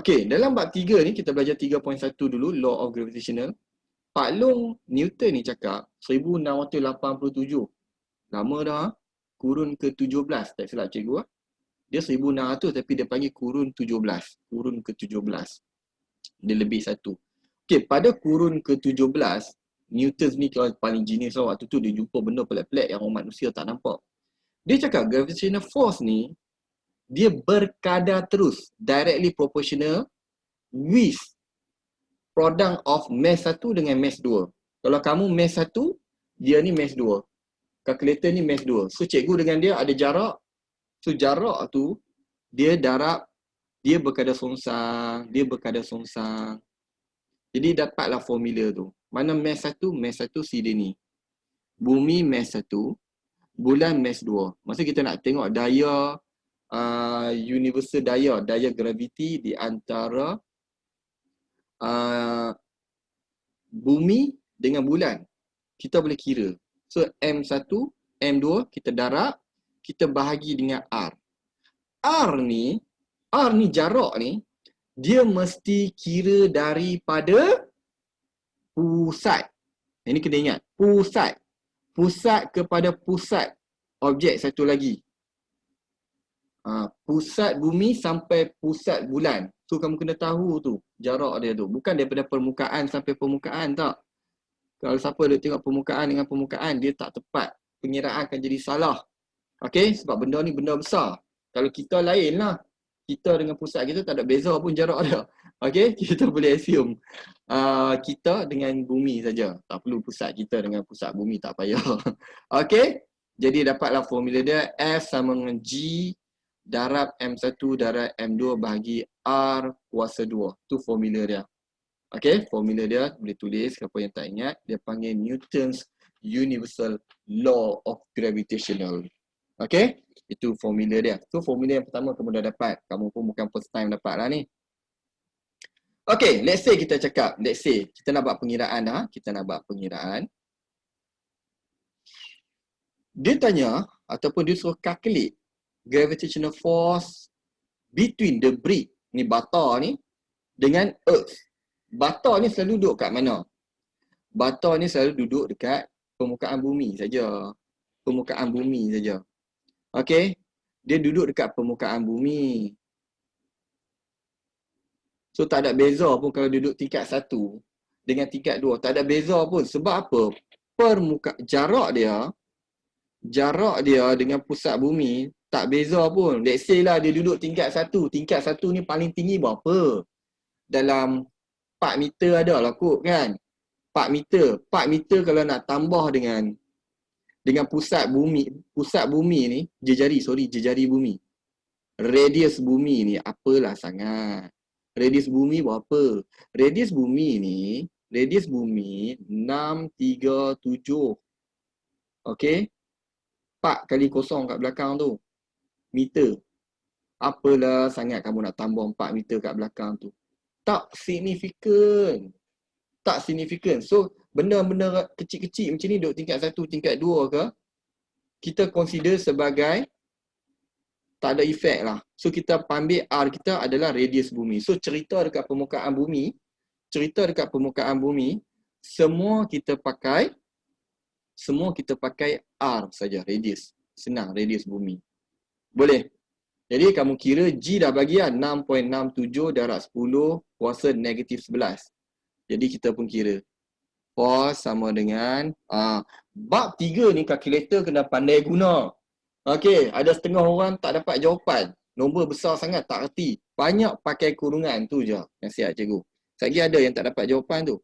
Okey, dalam bab 3 ni kita belajar 3.1 dulu, Law of Gravitational. Pak Long Newton ni cakap 1687. Lama dah, kurun ke-17, tak silap cikgu. Dia 1600 tapi dia panggil kurun 17. Kurun ke-17. Dia lebih satu. Okey, pada kurun ke-17, Newton ni kalau paling genius lah waktu tu, dia jumpa benda pelik-pelik yang orang manusia tak nampak. Dia cakap gravitational force ni, dia berkadar terus, directly proportional with product of mass 1 dengan mass 2. Kalau kamu mass 1, dia ni mass 2. Kalkulator ni mass 2. So cikgu dengan dia ada jarak. So jarak tu, dia darab, dia berkadar songsang, dia berkadar songsang. Jadi dapatlah formula tu. Mana mass 1? Mass 1 si dia ni. Bumi mass 1, bulan mass 2. Maksud kita nak tengok daya universal daya graviti di antara bumi dengan bulan. Kita boleh kira. So M1, M2 kita darab, kita bahagi dengan R. R ni jarak ni, dia mesti kira daripada pusat. Ini kena ingat, pusat. Pusat kepada pusat objek satu lagi. Pusat bumi sampai pusat bulan. So kamu kena tahu tu jarak dia tu. Bukan daripada permukaan sampai permukaan, tak. Kalau siapa dia tengok permukaan dengan permukaan, dia tak tepat. Pengiraan akan jadi salah. Okey, sebab benda ni benda besar. Kalau kita lain lah. Kita dengan pusat kita tak ada beza pun jarak dia. Okey, kita boleh assume kita dengan bumi saja. Tak perlu pusat kita dengan pusat bumi, tak payah. Okey, jadi dapatlah formula dia. F sama dengan G darab M1 darab M2 bahagi R kuasa 2. Tu formula dia. Okey, formula dia boleh tulis, siapa yang tak ingat, dia panggil Newton's Universal Law of Gravitational. Okey, itu formula dia. So formula yang pertama kamu dah dapat. Kamu pun bukan first time dapat lah ni. Okey, let's say kita cakap, let's say kita nak buat pengiraan dah, kita nak buat pengiraan. Dia tanya ataupun dia suruh calculate gravitational force between the brick ni, bata ni, dengan earth. Bata ni selalu duduk kat mana? Bata ni selalu duduk dekat permukaan bumi saja. Permukaan bumi saja. Okey, dia duduk dekat permukaan bumi. So tak ada beza pun kalau duduk tingkat 1 dengan tingkat 2. Tak ada beza pun. Sebab apa? Jarak dia dengan pusat bumi tak beza pun. Let's say lah dia duduk tingkat 1. Tingkat 1 ni paling tinggi berapa? Dalam 4 meter ada lah kot kan? 4 meter. 4 meter kalau nak tambah dengan pusat bumi ni, jejari bumi. Radius bumi ni apalah sangat. Radius bumi berapa? Radius bumi 637. Okey? 4 kali kosong kat belakang tu. Meter. Apalah sangat kamu nak tambah 4 meter kat belakang tu. Tak signifikan. Tak signifikan. So, benda-benda kecil-kecil macam ni duduk tingkat 1, tingkat 2 ke, kita consider sebagai tak ada efek lah. So, kita ambil R kita adalah radius bumi. So, cerita dekat permukaan bumi, semua kita pakai R saja, radius. Senang, radius bumi. Boleh? Jadi, kamu kira G dah bagi lah 6.67 darab 10 kuasa negatif 11. Jadi, kita pun kira. Force sama dengan bab 3 ni kalkulator kena pandai guna. Okey, ada setengah orang tak dapat jawapan. Nombor besar sangat tak erti. Banyak pakai kurungan tu je. Nasihat cikgu. Lagi ada yang tak dapat jawapan tu.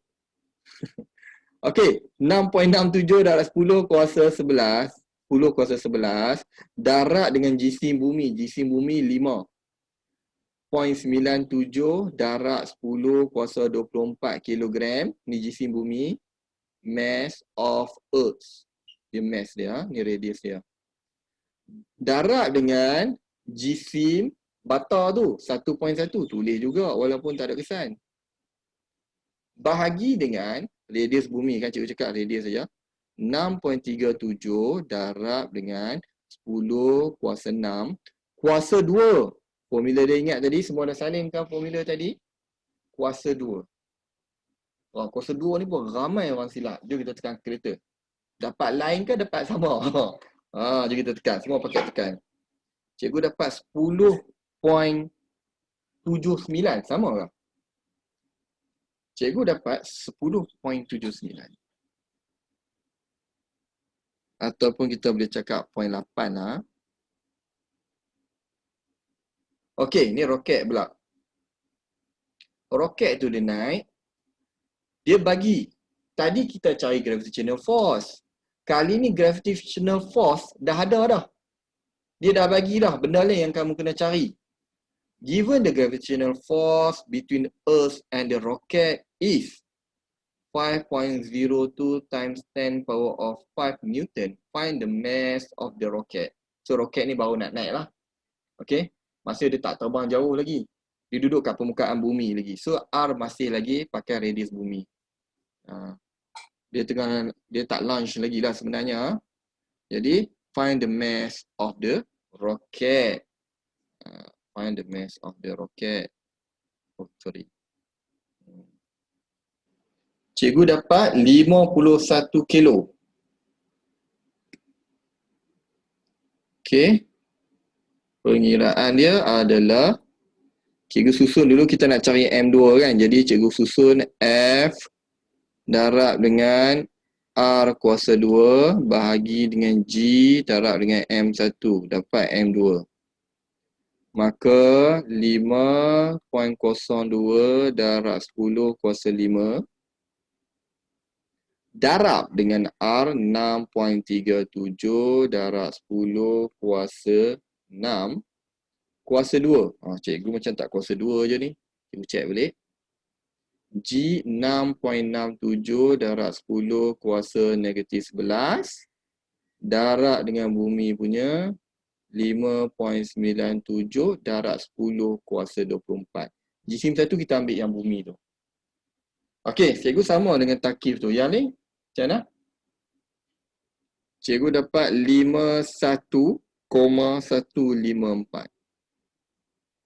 Okey, 6.67 darab 10 kuasa 11. 10 kuasa 11 darab dengan jisim bumi. Jisim bumi 5.97 darab 10 kuasa 24 kilogram. Ni jisim bumi. Mass of Earth. Dia mass dia, ni radius dia. Darab dengan jisim bata tu 1.1. Tulis juga walaupun tak ada kesan. Bahagi dengan radius bumi, kan cikgu cakap radius saja. 6.37 darab dengan 10 kuasa 6 kuasa 2. Formula dia ingat tadi, semua dah salinkan formula tadi. Kuasa 2. Wah, kuasa 2 ni pun ramai orang silap. Jom kita tekan kereta. Dapat lain ke dapat sama? Jom kita tekan. Semua pakai tekan. Cikgu dapat 10.79. Sama ke? Cikgu dapat 10.79. Ataupun kita boleh cakap 0.8 lah. Okey, ni roket pula. Roket tu dia naik. Dia bagi. Tadi kita cari gravitational force. Kali ni gravitational force dah ada dah. Dia dah bagi dah benda lain yang kamu kena cari. Given the gravitational force between Earth and the rocket is 5.02 times 10 power of 5 Newton. Find the mass of the rocket. So roket ni baru nak naik lah. Okay. Masih dia tak terbang jauh lagi. Dia duduk kat permukaan bumi lagi. So R masih lagi pakai radius bumi. Dia tak launch lagi lah sebenarnya. Jadi find the mass of the rocket. Find the mass of the rocket. Oh, sorry. Cikgu dapat 51 kilo. Okey. Pengiraan dia adalah, cikgu susun dulu, kita nak cari M2 kan. Jadi cikgu susun F darab dengan R kuasa 2 bahagi dengan G darab dengan M1. Dapat M2. Maka 5.02 darab 10 kuasa 5 darab dengan R 6.37 darab 10 kuasa 6 kuasa 2. Cikgu macam tak kuasa 2 je ni. Cikgu check balik. G 6.67 darab 10 kuasa negatif 11 darab dengan bumi punya 5.97 darab 10 kuasa 24. Jisim satu kita ambil yang bumi tu. Okey, cikgu sama dengan takif tu. Yang ni macam mana? Cikgu dapat 51,154.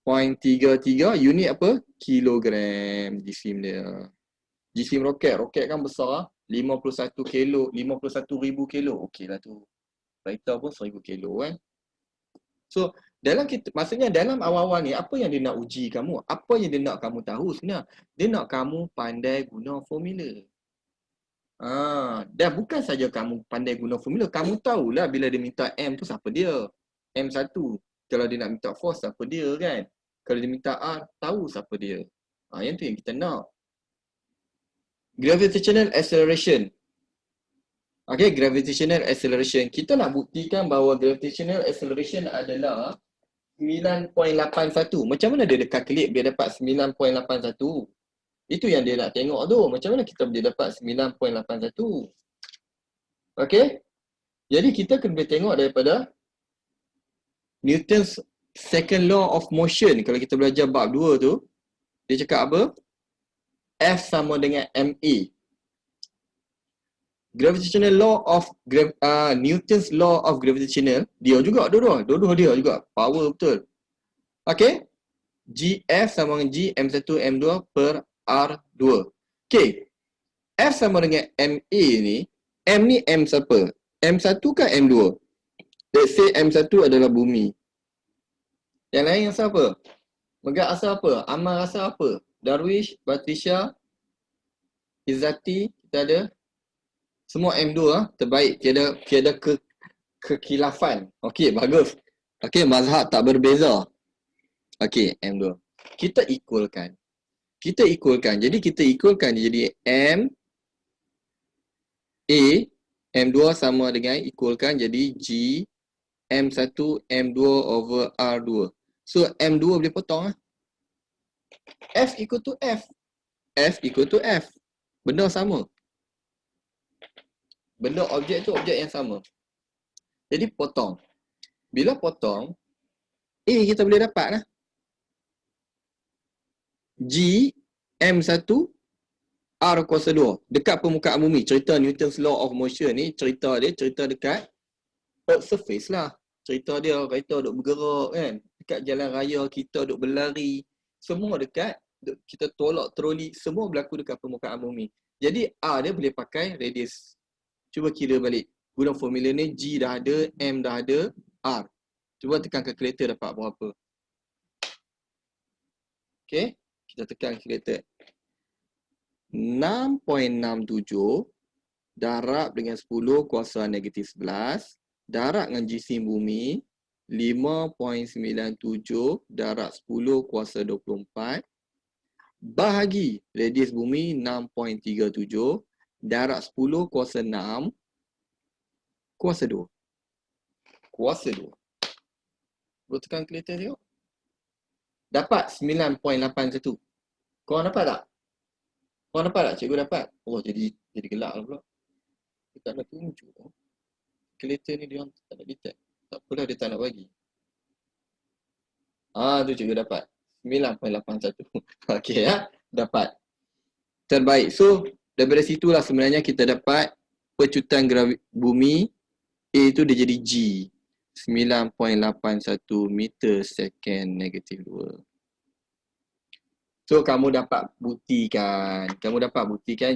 0.33 unit apa? Kilogram jisim dia. Jisim roket. Roket kan besar. 51 kilo, 51,000 kilo. Okey lah tu. Kereta pun 1,000 kilo kan. So, dalam kita, maksudnya dalam awal-awal ni, apa yang dia nak uji kamu? Apa yang dia nak kamu tahu sebenarnya? Dia nak kamu pandai guna formula. Dan bukan saja kamu pandai guna formula, kamu tahulah bila dia minta M tu siapa dia. M1. Kalau dia nak minta force, siapa dia kan? Kalau dia minta R, tahu siapa dia. Yang tu yang kita nak. Gravitational acceleration. Okay, gravitational acceleration. Kita nak buktikan bahawa gravitational acceleration adalah 9.81. Macam mana dia calculate dia dapat 9.81? Itu yang dia nak tengok tu. Macam mana kita boleh dapat 9.81? Okay? Jadi kita kena tengok daripada Newton's second law of motion. Kalau kita belajar bab 2 tu, dia cakap apa? F sama dengan ma. Gravitational law of Newton's law of gravitational, dia juga dua-dua dia juga. Power betul. Okay? Gf sama dengan G M1 M2 per R2. Okay. F sama dengan MA ni. M ni M siapa? M1 ke M2? Let's say M1 adalah bumi. Yang lain yang siapa? Megat asal apa? Amal asal apa? Darwish, Batrisha, Izzati, kita ada. Semua M2 terbaik. Tiada kekilafan. Okey, bagus. Okey, mazhab tak berbeza. Okey, M2. Kita equalkan. Jadi kita equalkan jadi M A M2 sama dengan equalkan jadi G M1 M2 over R2. So M2 boleh potong lah. F equal to F. F equal to F. Benda sama. Benda objek tu objek yang sama. Jadi potong. Bila potong, A kita boleh dapat lah. G M1 R kuasa 2 dekat permukaan bumi. Cerita Newton's law of motion ni, cerita dekat Earth surface lah. Cerita dia kereta duk bergerak kan. dekat jalan raya, kita duk berlari, semua dekat, kita tolak troli, semua berlaku dekat permukaan bumi. Jadi R dia boleh pakai radius. Cuba kira balik. Guna formula ni, G dah ada, M dah ada, R. Cuba tekan kalkulator dapat berapa. Okay, kita tekan kalkulator. 6.67 darab dengan 10 kuasa negatif 11 darab dengan jisim bumi 5.97 darab 10 kuasa 24 bahagi radius bumi 6.37 darab 10 kuasa 6 kuasa 2. Kuasa 2. Boleh tekan kalkulator tengok. Dapat 9.81. Korang dapat tak? Korang dapat tak? Cikgu dapat. Oh, jadi gelap lah pula. Dia tak nak tunjuk. Kalkulator ni dia tak nak detect. Tak apalah, dia tak nak bagi. Tu cikgu dapat. 9.81. Okey ya. Dapat. Terbaik. So, daripada situlah sebenarnya kita dapat pecutan bumi A tu dia jadi G. 9.81 meter second negatif 2. So, kamu dapat buktikan.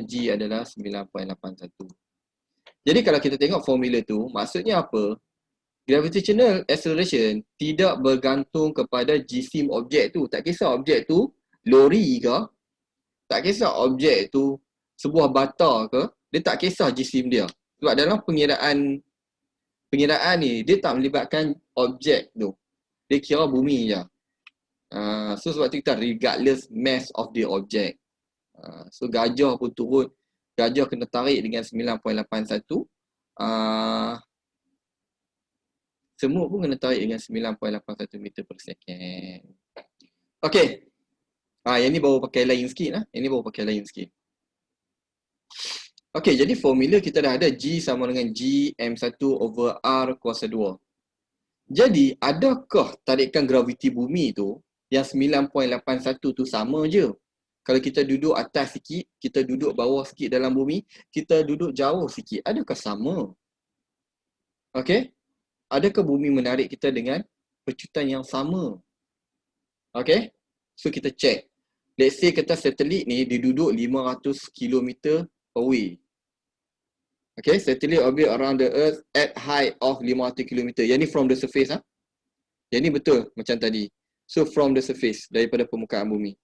G adalah 9.81. Jadi, kalau kita tengok formula tu, maksudnya apa? Gravitational acceleration tidak bergantung kepada jisim objek tu. Tak kisah objek tu lori ke, tak kisah objek tu sebuah bata ke, dia tak kisah jisim dia. Sebab dalam pengiraan ni, dia tak melibatkan objek tu. Dia kira bumi je. So sebab tu kita regardless mass of the object. So gajah pun turun, gajah kena tarik dengan 9.81. Semut pun kena tarik dengan 9.81 meter per second. Okey. Yang ni baru pakai lain sikit lah. Okey, jadi formula kita dah ada G sama dengan G M1 over R kuasa 2. Jadi, adakah tarikan graviti bumi tu yang 9.81 tu sama je? Kalau kita duduk atas sikit, kita duduk bawah sikit dalam bumi, kita duduk jauh sikit, adakah sama? Okey? Adakah bumi menarik kita dengan pecutan yang sama? Okay? So, kita check. Let's say kata satelit ni dia duduk 500 km away. Okay? Satelit orbit around the earth at height of 500 km. Yang ni from the surface. Yang ni betul macam tadi. So, from the surface, daripada permukaan bumi.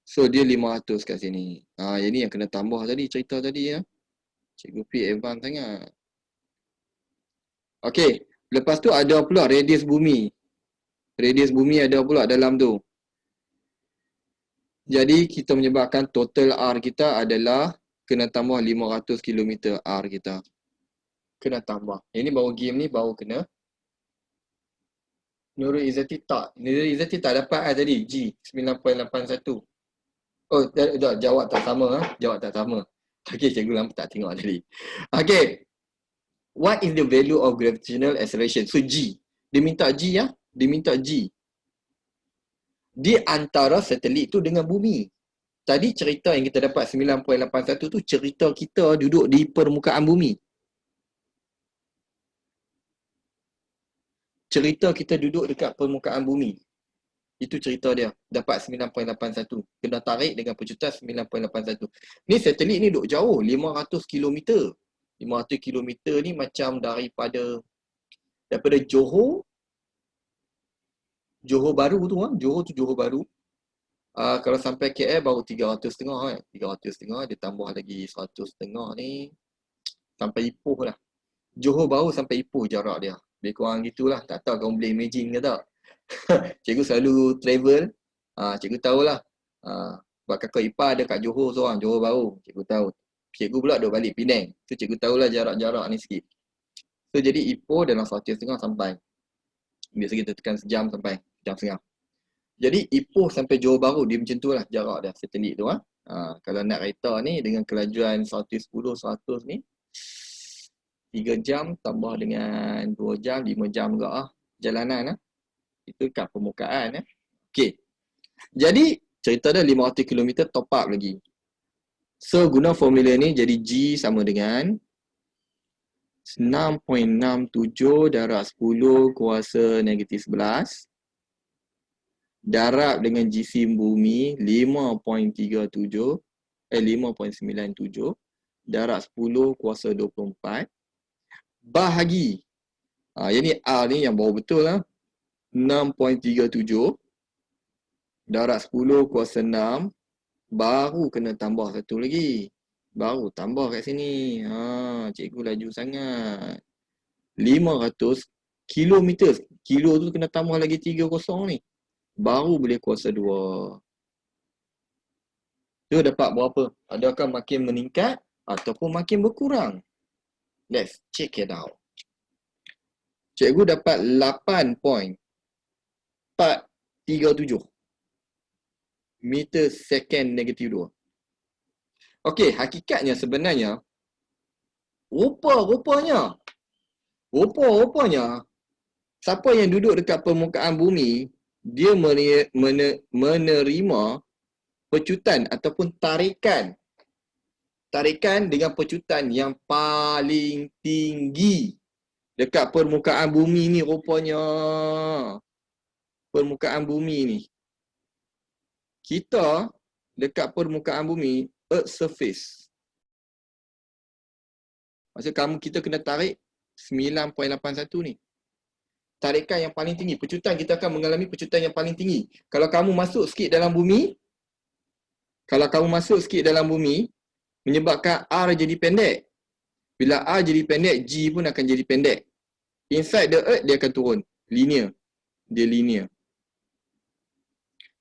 So, dia 500 kat sini. Yang ni yang kena tambah tadi, cerita tadi ya. Cikgu P advance sangat. Okay, lepas tu ada pula radius bumi. Radius bumi ada pula dalam tu. Jadi, kita menyebabkan total R kita adalah kena tambah 500 km R kita. Kena tambah. Yang ni baru game ni baru kena. Nurul Izzati tak. Nurul Izzati tak dapat tadi. G 9.81. Oh, jawab tak sama. Jawab tak sama. Okay, cikgu lampu tak tengok tadi. Okay. What is the value of gravitational acceleration? So, G. Dia minta G ya. Dia minta G. Di antara satelit tu dengan bumi. Tadi cerita yang kita dapat 9.81 tu cerita kita duduk di permukaan bumi. Cerita kita duduk dekat permukaan bumi. Itu cerita dia. Dapat 9.81. Kena tarik dengan pecutan 9.81. Ni satelit ni duduk jauh. 500 km. 500 km ni macam daripada Johor. Johor Baru tu. Johor Baru. Kalau sampai KL baru 300.5 300.5 dia tambah lagi 100.5 ni. Sampai Ipoh lah. Johor Baru sampai Ipoh jarak dia. Lebih kurang gitulah. Tak tahu kamu boleh imagine ke tak. Cikgu selalu travel. Cikgu tahulah. Sebab kakak ipar ada kat Johor seorang. Johor Baru. Cikgu tahu. Cikgu pula duduk balik Penang. So cikgu tahulah jarak-jarak ni sikit. So jadi Ipoh dalam 100.5 sampai. Biasa kita tekan sejam sampai. Sejam setengah. Jadi Ipoh sampai Johor Baru dia macam tu lah jarak dia satelit tu. Kalau nak kereta ni dengan kelajuan 110, 100 ni 3 jam tambah dengan 2 jam, 5 jam juga jalanan Itu kat permukaan Okey. Jadi cerita dia 500 km top up lagi. So guna formula ni jadi G sama dengan 6.67 darab 10 kuasa negatif 11 darab dengan jisim bumi 5.97 5.97 darab 10 kuasa 24 bahagi yang ni R ni yang bawah betul lah 6.37 darab 10 kuasa 6 baru kena tambah satu lagi. Baru tambah kat sini. Cikgu laju sangat. 500 kilometer. Kilo tu kena tambah lagi 3 kosong ni. Baru boleh kuasa 2. Tu dapat berapa? Adakah makin meningkat ataupun makin berkurang? Let's check it out. Cikgu dapat 8.437 meter second negatif 2. Okey, hakikatnya sebenarnya rupanya siapa yang duduk dekat permukaan bumi dia menerima pecutan ataupun tarikan dengan pecutan yang paling tinggi dekat permukaan bumi ni rupanya. Permukaan bumi ni. Kita dekat permukaan bumi, earth surface. Maksud kita kena tarik 9.81 ni. Tarikan yang paling tinggi. Pecutan, kita akan mengalami pecutan yang paling tinggi. Kalau kamu masuk sikit dalam bumi, menyebabkan R jadi pendek. Bila R jadi pendek, G pun akan jadi pendek. Inside the earth, dia akan turun. Linear. Dia linear.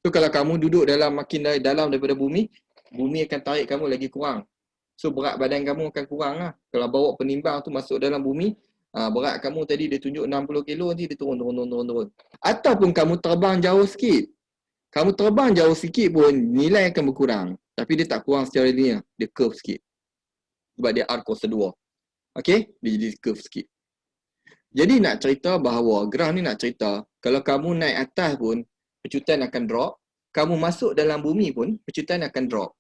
So, kalau kamu duduk makin dalam daripada bumi, bumi akan tarik kamu lagi kurang. So, berat badan kamu akan kurang lah. Kalau bawa penimbang tu masuk dalam bumi, berat kamu tadi dia tunjuk 60 kilo, nanti dia turun. Ataupun kamu terbang jauh sikit. Kamu terbang jauh sikit pun, nilai akan berkurang. Tapi dia tak kurang secara linear. Dia curve sikit. Sebab dia R kuasa 2. Okay? Dia jadi curve sikit. Jadi nak cerita bahawa, graf ni nak cerita, kalau kamu naik atas pun, pecutan akan drop. Kamu masuk dalam bumi pun, pecutan akan drop.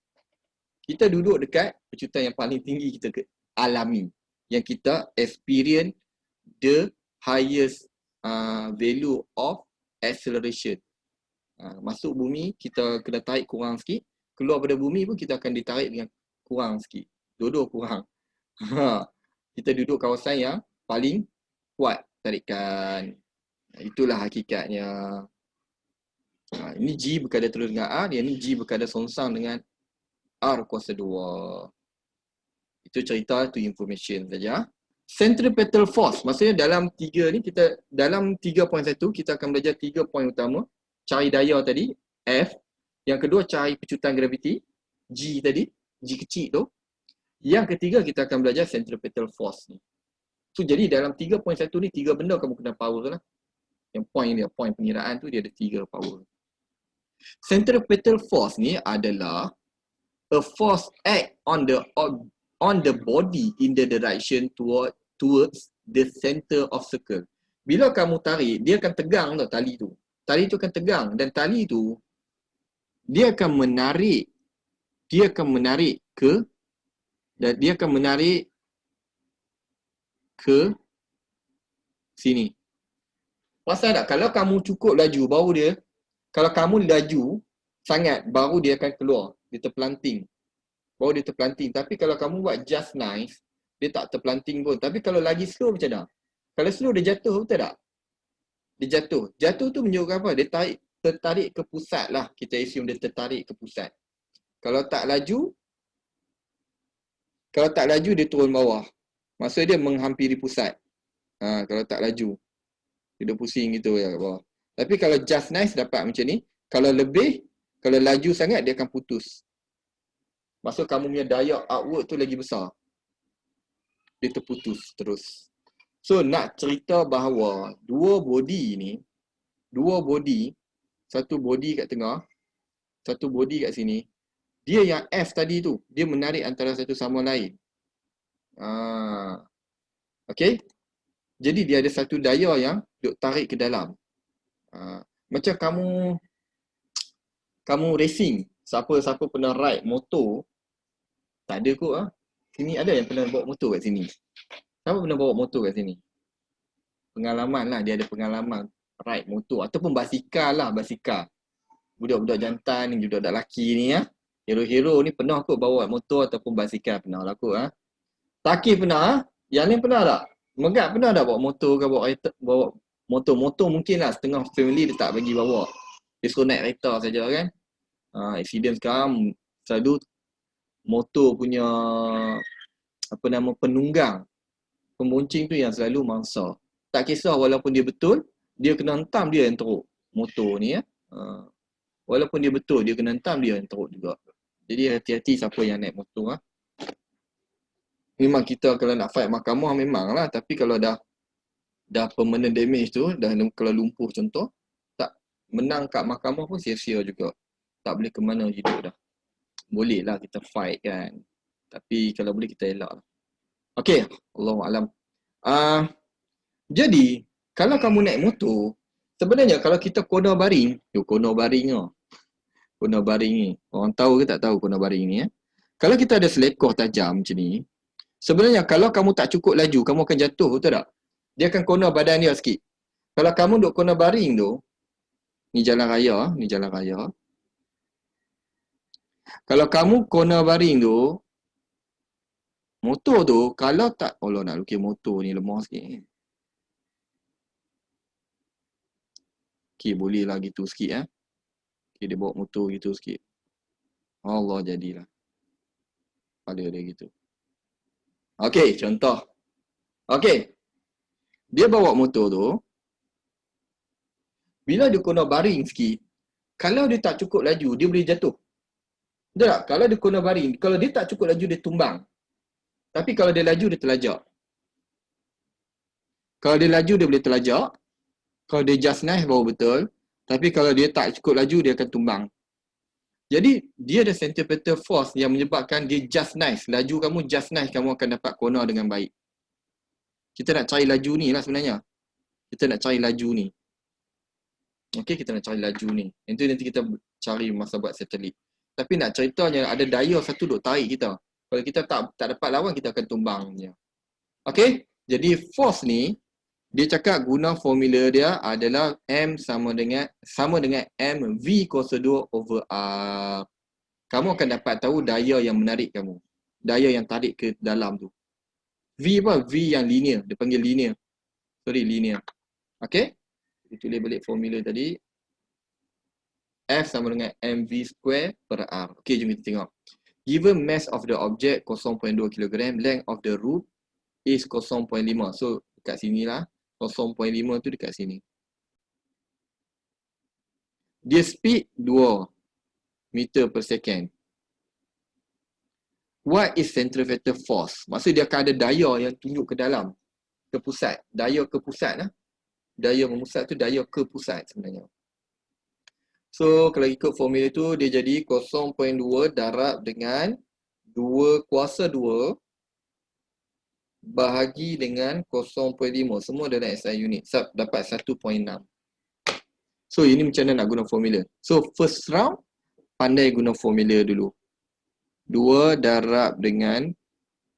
Kita duduk dekat pecutan yang paling tinggi kita alami. Yang kita experience the highest value of acceleration. Masuk bumi, kita kena tarik kurang sikit. Keluar pada bumi pun kita akan ditarik dengan kurang sikit. Dua-dua kurang. Kita duduk kawasan yang paling kuat tarikan. Itulah hakikatnya. Ini G berkadar terus dengan R. Yang ni G berkadar songsang dengan R kuasa 2. Itu cerita, itu information saja. Centripetal force. Maksudnya dalam 3 ni, dalam 3.1 kita akan belajar 3 poin utama. Cari daya tadi, F. Yang kedua, cari pecutan graviti, G tadi, G kecil tu. Yang ketiga, kita akan belajar centripetal force ni. So, jadi dalam 3.1 ni, 3 benda kamu kena power lah. Yang point pengiraan tu, dia ada 3 power. Centripetal force ni adalah a force act on the body in the direction towards the center of circle. Bila kamu tarik, dia akan tegang tau tali tu. Tali tu akan tegang dan tali tu dia akan menarik ke sini. Pasal tak? Kalau kamu cukup laju baru dia, kalau kamu laju sangat baru dia akan keluar. Dia terpelanting. Baru dia terpelanting. Tapi kalau kamu buat just nice, dia tak terpelanting pun. Tapi kalau lagi slow macam mana? Kalau slow dia jatuh, betul tak? Dia jatuh. Jatuh tu menunjukkan apa? Dia tertarik ke pusat lah. Kita assume dia tertarik ke pusat. Kalau tak laju dia turun bawah. Maksudnya dia menghampiri pusat. Kalau tak laju. Dia dah pusing gitu ya kat bawah. Tapi kalau just nice dapat macam ni. Kalau laju sangat dia akan putus. Maksud kamu punya daya outward tu lagi besar. Dia terputus terus. So nak cerita bahawa dua body, satu body kat tengah, satu body kat sini, dia yang F tadi tu, dia menarik antara satu sama lain. Okay? Jadi dia ada satu daya yang duk tarik ke dalam. Macam kamu racing, siapa pernah ride motor, tak ada kot. Sini ada yang pernah bawa motor kat sini. Siapa pernah bawa motor kat sini? Pengalaman lah, dia ada pengalaman ride motor ataupun basikal lah, basikal. Budak-budak jantan ni, budak-budak lelaki ni ya. Hero-hero ni pernah kot bawa motor ataupun basikal, pernah lah kot ha. Taki pernah ha? Yang ni pernah tak? Megat pernah tak bawa motor ke bawa motor? Motor mungkin lah setengah family dia tak bagi bawa. Dia suruh naik kereta saja kan. Accident sekarang selalu motor punya apa nama penunggang, pembonceng tu yang selalu mangsa. Tak kisah walaupun dia betul, dia kena hentam dia yang teruk motor ni ya. Walaupun dia betul, dia kena hentam dia yang teruk juga. Jadi hati-hati siapa yang naik motor ha. Memang kita kalau nak fight mahkamah memang lah, tapi kalau dah permanent damage tu, dah kalau lumpuh contoh, tak menang kat mahkamah pun sia-sia juga. Tak boleh ke mana hidup dah. Boleh lah kita fight kan. Tapi kalau boleh kita elak lah. Okay, Allahu'alam. Jadi, kalau kamu naik motor, sebenarnya kalau kita corner baring, corner baring lah. Corner baring ni. Orang tahu ke tak tahu corner baring ni ya? Kalau kita ada selekoh tajam macam ni, sebenarnya kalau kamu tak cukup laju, kamu akan jatuh, betul tak? Dia akan corner badan dia sikit. Kalau kamu duduk corner baring tu, ni jalan raya, ni jalan raya. Kalau kamu corner baring tu, motor tu, kalau tak, Allah nak lukis motor ni lemah sikit. Okay, boleh lah gitu sikit Okay, dia bawa motor gitu sikit. Allah jadilah. Pada dia gitu. Okay, contoh. Okay. Dia bawa motor tu. Bila dia kena baring sikit, kalau dia tak cukup laju, dia boleh jatuh. Betul tak? Kalau dia kena baring, kalau dia tak cukup laju, dia tumbang. Tapi kalau dia laju, dia terlajak. Kalau dia laju, dia boleh terlajak. Kalau dia just nice, baru betul. Tapi kalau dia tak cukup laju, dia akan tumbang. Jadi, dia ada centripetal force yang menyebabkan dia just nice. Laju kamu just nice, kamu akan dapat corner dengan baik. Kita nak cari laju ni lah sebenarnya. Kita nak cari laju ni. Okay, kita nak cari laju ni. Itu nanti kita cari masa buat satelit. Tapi nak ceritanya ada daya satu duk tarik kita. Kalau kita tak dapat lawan, kita akan tumbang. Okay, jadi force ni, dia cakap guna formula dia adalah M sama dengan MV kuasa 2 over R. Kamu akan dapat tahu daya yang menarik kamu. Daya yang tarik ke dalam tu. V apa? V yang linear. Dia panggil linear. Sorry, linear. Okay? Kita tulis balik formula tadi. F sama dengan mv square per R. Okay, jom kita tengok. Given mass of the object 0.2 kg, length of the rope is 0.5. So, dekat sini lah. 0.5 tu dekat sini. Dia speed 2 meter per second. What is centrifugal force? Maksud dia akan ada daya yang tunjuk ke dalam, ke pusat. Daya ke pusat lah. Daya memusat tu daya ke pusat sebenarnya. So, kalau ikut formula tu, dia jadi 0.2 darab dengan 2 kuasa 2 bahagi dengan 0.5. Semua dalam SI unit. Dapat 1.6. So, ini macam mana nak guna formula. So, first round, pandai guna formula dulu. 2 darab dengan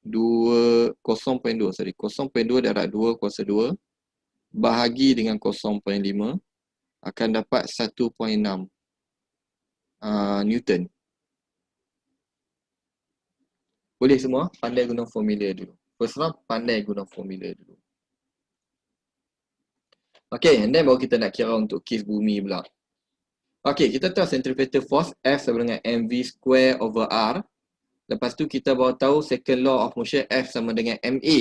0.2 darab 2 kuasa 2 bahagi dengan 0.5 akan dapat 1.6 Newton. Boleh semua? Pandai guna formula dulu. First round, pandai guna formula dulu. Okay, and then baru kita nak kira untuk kes bumi pula. Okay, kita tahu centrifugal force F sama dengan mv square over R. Lepas tu kita baru tahu second law of motion F sama dengan ma.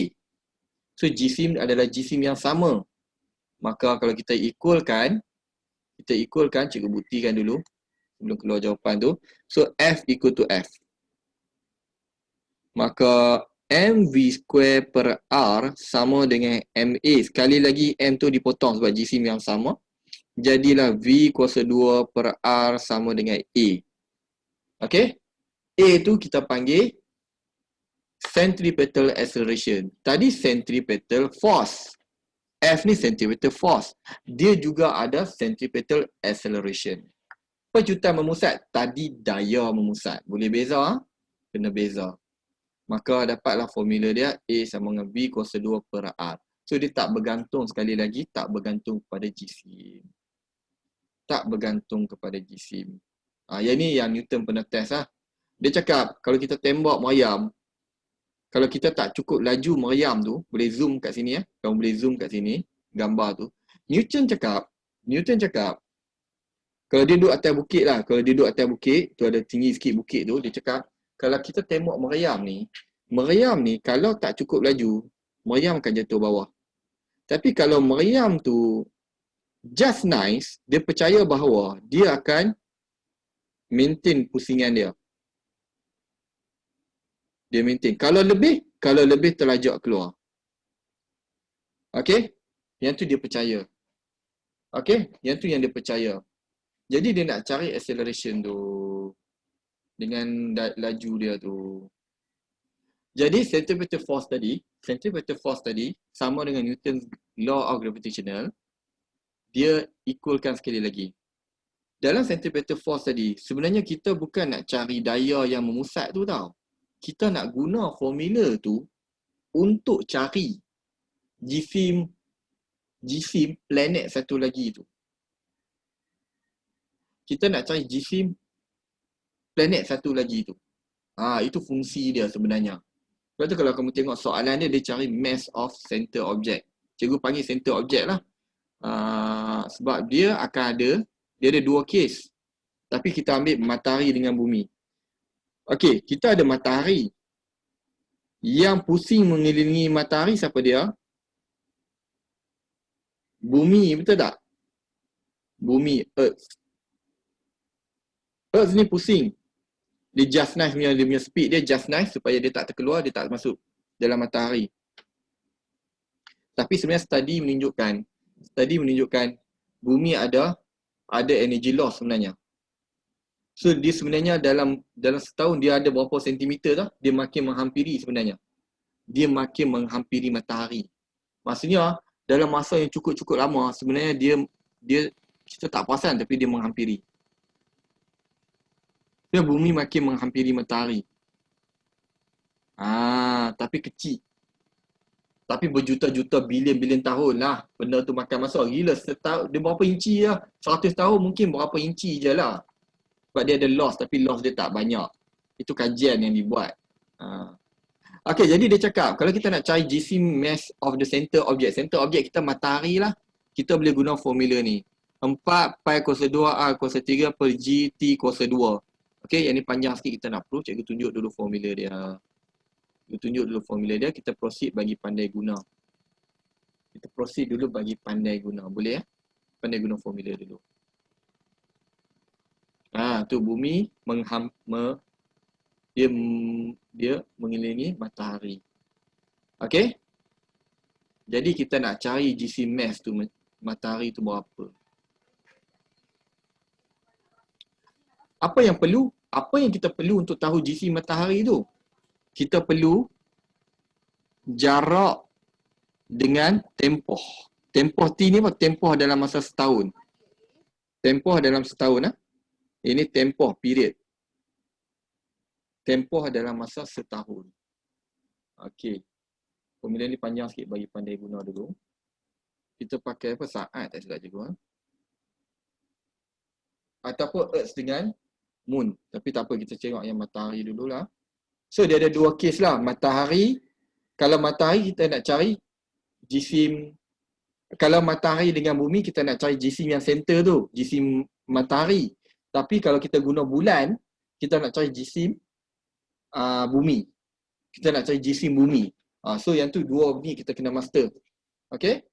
So jisim adalah jisim yang sama. Maka kalau kita equalkan, cikgu buktikan dulu sebelum keluar jawapan tu. So F equal to F. Maka mv square per R sama dengan ma. Sekali lagi M tu dipotong sebab jisim yang sama. Jadilah V kuasa 2 per R sama dengan A. Okay? A tu kita panggil centripetal acceleration. Tadi centripetal force. F ni centripetal force. Dia juga ada centripetal acceleration. Pejutan memusat. Tadi daya memusat. Boleh beza? Kena beza. Maka dapatlah formula dia A sama dengan B kuasa 2 per R. So dia tak bergantung, sekali lagi tak bergantung kepada jisim. Tak bergantung kepada jisim. Yang ni yang Newton pernah test lah. Dia cakap kalau kita tembak meriam, kalau kita tak cukup laju meriam tu, boleh zoom kat sini ya. Kamu boleh zoom kat sini gambar tu. Newton cakap kalau dia duduk atas bukit lah, kalau dia duduk atas bukit, tu ada tinggi sikit bukit tu, dia cakap kalau kita tembak meriam ni kalau tak cukup laju, meriam akan jatuh bawah. Tapi kalau meriam tu just nice, dia percaya bahawa dia akan maintain pusingan dia. Dia maintain. Kalau lebih terlajak keluar. Okay? Yang tu dia percaya. Okay? Yang tu yang dia percaya. Jadi dia nak cari acceleration tu dengan laju dia tu. Jadi centripetal force tadi sama dengan Newton's law of gravitational. Dia equalkan sekali lagi. Dalam centripetal force tadi, sebenarnya kita bukan nak cari daya yang memusat tu tau. Kita nak guna formula tu untuk cari jisim planet satu lagi tu. Kita nak cari jisim planet satu lagi tu. Itu fungsi dia sebenarnya. Sebab tu kalau kamu tengok soalan dia cari mass of center object. Cikgu panggil center object lah. Sebab dia ada dua kes. Tapi kita ambil matahari dengan bumi. Okey, kita ada matahari. Yang pusing mengelilingi matahari siapa dia? Bumi, betul tak? Bumi, Earth. Earth ni pusing. Dia just nice dia punya speed dia just nice supaya dia tak terkeluar, dia tak masuk dalam matahari. Tapi sebenarnya study menunjukkan bumi ada energy loss sebenarnya. So dia sebenarnya dalam setahun dia ada berapa sentimeter dah, dia makin menghampiri sebenarnya. Dia makin menghampiri matahari. Maksudnya dalam masa yang cukup-cukup lama sebenarnya dia kita tak perasan tapi dia menghampiri. Dia bumi makin menghampiri matahari. Tapi kecil. Tapi berjuta-juta bilion-bilion tahun lah benda tu makan masa. Gila setahun dia berapa inci lah. 100 tahun mungkin berapa inci je lah. Sebab dia ada loss tapi loss dia tak banyak. Itu kajian yang dibuat. Okay, jadi dia cakap kalau kita nak cari jisim mass of the center object kita matahari lah. Kita boleh guna formula ni. 4 pi kuasa 2 R kuasa 3 per G T kuasa 2. Okay, yang ni panjang sikit kita nak proof. Cikgu tunjuk dulu formula dia. Kita proceed bagi pandai guna. Boleh ya? Pandai guna formula dulu. Tu bumi dia mengelilingi matahari. Okay? Jadi kita nak cari jisim mass tu, matahari tu berapa. Apa yang kita perlu untuk tahu jisim matahari tu? Kita perlu jarak dengan tempoh. Tempoh T ni apa? Tempoh dalam masa setahun. Ini tempoh period. Tempoh dalam masa setahun. Okey. Formula ni panjang sikit bagi pandai guna dulu. Kita pakai apa? Saat tak silap cikgu. Ataupun Earth dengan Moon. Tapi tak apa, kita tengok yang matahari dululah. So dia ada dua kes lah. Matahari. Kalau matahari kita nak cari jisim. Kalau matahari dengan bumi kita nak cari jisim yang center tu. Jisim matahari. Tapi kalau kita guna bulan, kita nak cari jisim bumi. Kita nak cari jisim bumi. So yang tu dua ni kita kena master. Okay?